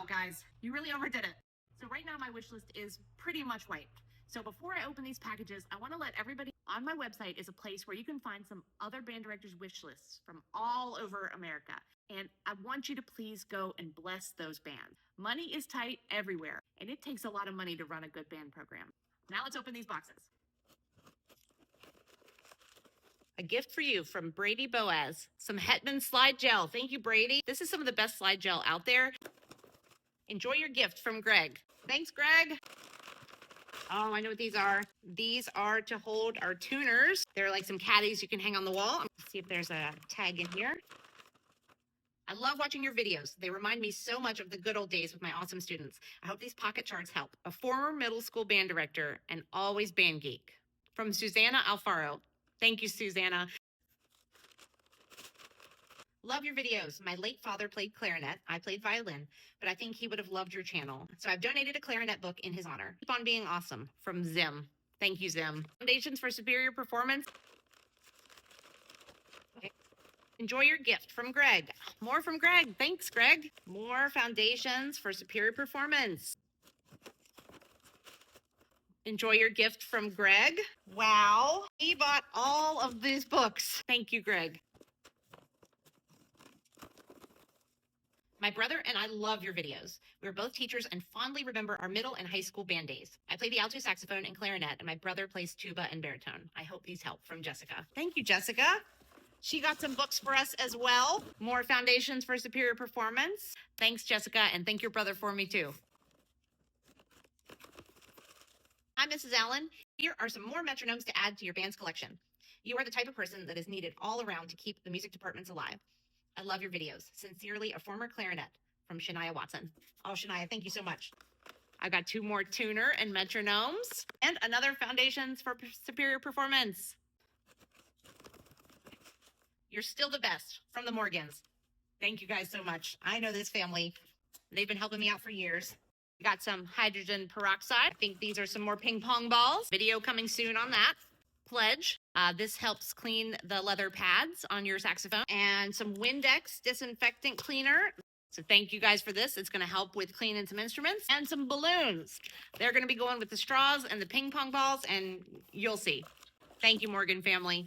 Wow, guys, you really overdid it. So right now my wish list is pretty much wiped. So before I open these packages, I want to let everybody on my website is a place where you can find some other band directors' wish lists from all over America. And I want you to please go and bless those bands. Money is tight everywhere, and it takes a lot of money to run a good band program. Now let's open these boxes. A gift for you from Brady Boaz, some Hetman slide gel. Thank you, Brady. This is some of the best slide gel out there. Enjoy your gift from Greg. Thanks, Greg. Oh, I know what these are. These are to hold our tuners. They're like some caddies you can hang on the wall. Let's see if there's a tag in here. I love watching your videos. They remind me so much of the good old days with my awesome students. I hope these pocket charts help. A former middle school band director and always band geek. From Susanna Alfaro. Thank you, Susanna. Love your videos. My late father played clarinet. I played violin, but I think he would have loved your channel. So I've donated a clarinet book in his honor. Keep on being awesome. From Zim. Thank you, Zim. Foundations for Superior Performance. Okay. Enjoy your gift from Greg. More from Greg. Thanks, Greg. More foundations for superior performance. Enjoy your gift from Greg. Wow. He bought all of these books. Thank you, Greg. My brother and I love your videos. We were both teachers and fondly remember our middle and high school band days. I play the alto saxophone and clarinet, and my brother plays tuba and baritone. I hope these help. From Jessica. Thank you, Jessica. She got some books for us as well. More foundations for superior performance. Thanks, Jessica, and thank your brother for me too. Hi, Mrs. Allen. Here are some more metronomes to add to your band's collection. You are the type of person that is needed all around to keep the music departments alive. I love your videos. Sincerely, a former clarinet. From Shania Watson. Oh, Shania, thank you so much. I got 2 more tuner and metronomes and another foundations for superior performance. You're still the best. From the Morgans. Thank you guys so much. I know this family. They've been helping me out for years. We got some hydrogen peroxide. I think these are some more ping pong balls. Video coming soon on that. Pledge. This helps clean the leather pads on your saxophone. And some Windex disinfectant cleaner. So thank you guys for this. It's going to help with cleaning some instruments. And some balloons. They're going to be going with the straws and the ping pong balls, and you'll see. Thank you, Morgan family.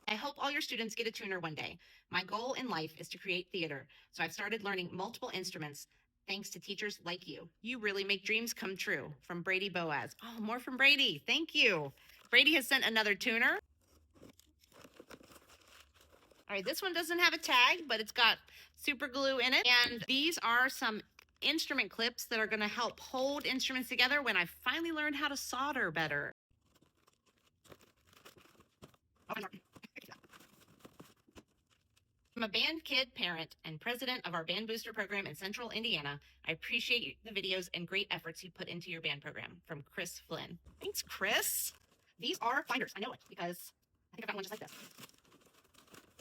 I hope all your students get a tuner one day. My goal in life is to create theater, so I've started learning multiple instruments thanks to teachers like you. You really make dreams come true. From Brady Boaz. Oh, more from Brady. Thank you. Brady has sent another tuner. All right, this one doesn't have a tag, but it's got super glue in it. And these are some instrument clips that are going to help hold instruments together when I finally learned how to solder better. I'm a band kid, parent, and president of our band booster program in Central Indiana. I appreciate the videos and great efforts you put into your band program. From Chris Flynn. Thanks, Chris. These are binders. I know it because I think I've got one just like this.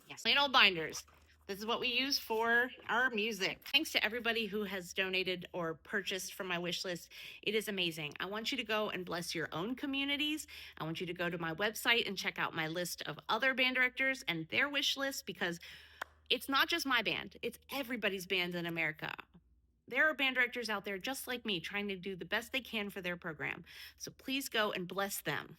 Yes, plain old binders. This is what we use for our music. Thanks to everybody who has donated or purchased from my wish list. It is amazing. I want you to go and bless your own communities. I want you to go to my website and check out my list of other band directors and their wish list, because it's not just my band. It's everybody's band in America. There are band directors out there just like me trying to do the best they can for their program. So please go and bless them.